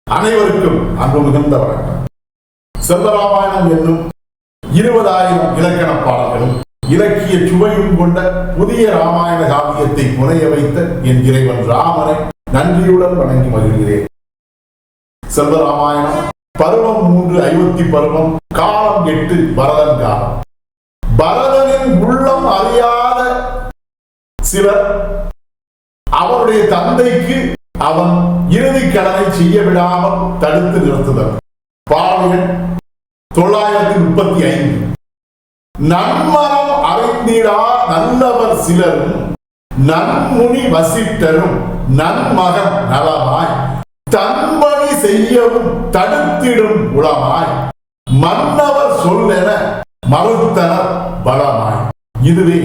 அனைவருக்கும் அன்பு மிகுந்த வணக்கம். செல்வராமாயணம் என்னும் 20,000 இலக்கண பாடல்களும் இலக்கிய சுவையும் கொண்ட புதிய ராமாயண காவியத்தை புனைய வைத்த என் இறைவன் ராமனை நன்றியுடன் வணங்கி மகிழ்கிறேன். செல்வராமாயணம் பருவம் 3 அயோத்தி பருவம், காலம் 8 பரதன் காலம். பரதனின் உள்ளம் அறியாத சிலர் அவருடைய தந்தைக்கு அவன் இறுதி கடனை செய்ய விடாமல் தடுத்து நிறுத்துதல். பாடல் 935. நன்மரம் அறிந்திடா நல்லவர் சிலரும் நன்முனி வசிட்டரும் நன்மகன் நலமாய் தன்பணி செய்யவும் தடுத்திடும் உளமாய் மன்னவர் சொல்லென மறுத்தனர் பலமாய். இதுவே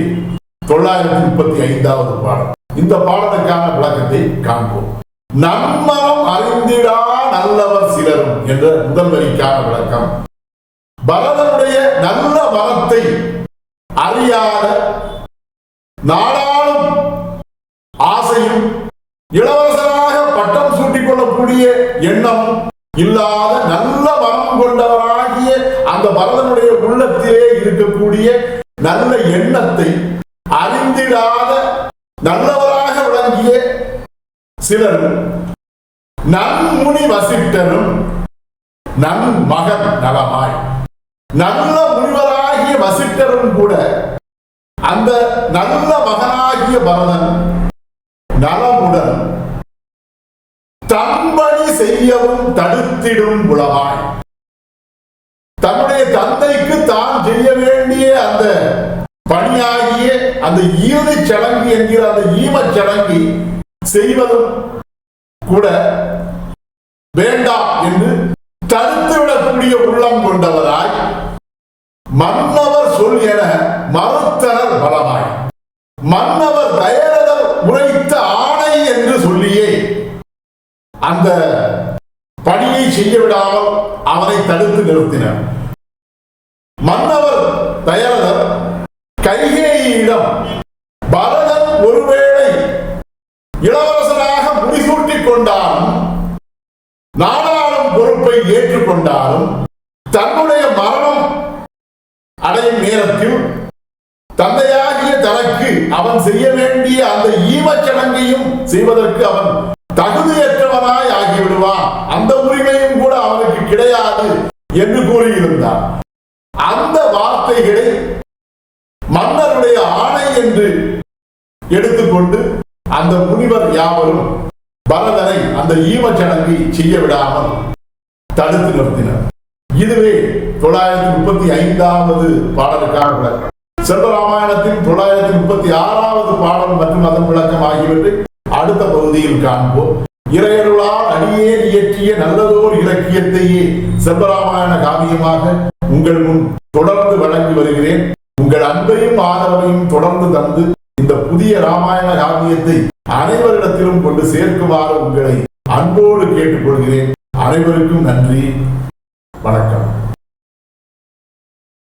935வது பாடல். இந்த பாடலுக்கான விளக்கத்தை காண்போம். நன்மரம் அறிந்திடா நல்லவர் சிலரும் என்ற முதல் வரிக்கான விளக்கம். பரதனுடைய நல்ல மரத்தை அறியாத, நாடாளும் ஆசையும் இளவரசராக பட்டம் சூட்டிக் கொள்ளக்கூடிய எண்ணமும் இல்லாத நல்ல மரம் கொண்டவராகிய அந்த பரதனுடைய உள்ளத்திலே இருக்கக்கூடிய நல்ல எண்ணத்தை அறிந்திடாத நல்லவராக விளங்கிய சிலர் நன்முனி வசிட்டரும் நன்மகன் நலமாய். நல்ல முனிவராகிய வசிட்டரும் கூட அந்த நல்ல மகனாகிய பரதன் நலமுடன் தன்பணி செய்யவும் தடுத்திடும் உளமாய். தன்னுடைய தந்தைக்கு தான் செய்ய வேண்டிய அந்த பணியாகிய அந்த ஈதி சடங்கு என்கிற அந்த ஈமச் சடங்கை செய்வதும் கூட வேண்டாம் என்று தடுத்துவிடக்கூடிய உள்ளம் கொண்டவராய் மன்னவர் சொல் என மறுத்தனர் பலமாய். மன்னவர் தயரதர் உரைத்த ஆணை என்று சொல்லியே அந்த பணியை செய்ய விடாமல் அவனை தடுத்து நிறுத்தினர். மன்னவர் தயரதர் கைகேயிடம் பரதன் ஒருவேளை இளவரசனாக முடிசூட்டிக் கொண்டாலும் நாடாளும் பொறுப்பை ஏற்றுக்கொண்டாலும் தன்னுடைய மரணம் அடையும் நேரத்தில் தந்தையாகிய தனக்கு அவன் செய்ய வேண்டிய அந்த ஈமச்சடங்கையும் செய்வதற்கு அவன் தகுதியற்றவனாய் ஆகிவிடுவான், அந்த உரிமையும் கூட அவனுக்கு கிடையாது என்று கூறியிருந்தார். அந்த வார்த்தைகளை மன்னருடைய ஆணை என்று எடுத்துக்கொண்டு அந்த முனிவர் யாவரும் பரதனை அந்த ஈமச்சடங்கை செய்ய விடாமல் தடுத்து நிறுத்தினர். இதுவே 935வது பாடலுக்கான விளக்கம். செல்வராமாயணத்தின் 936வது பாடல் மற்றும் அதன் விளக்கம் ஆகியவற்றை அடுத்த பகுதியில் காண்போம். இறையருளால் அடியேன் இயற்றிய நல்லதோர் இலக்கியத்தையே செல்வராமாயண காவியமாக உங்கள் முன் தொடர்ந்து வழங்கி வருகிறேன். உங்கள் அன்பையும் ஆதரவையும் தொடர்ந்து தந்து இந்த புதிய ராமாயண காவியத்தை அனைவரிடத்திலும் கொண்டு சேர்க்குமாறு உங்களை அன்போடு கேட்டுக்கொள்கிறேன். அனைவருக்கும் நன்றி, வணக்கம்.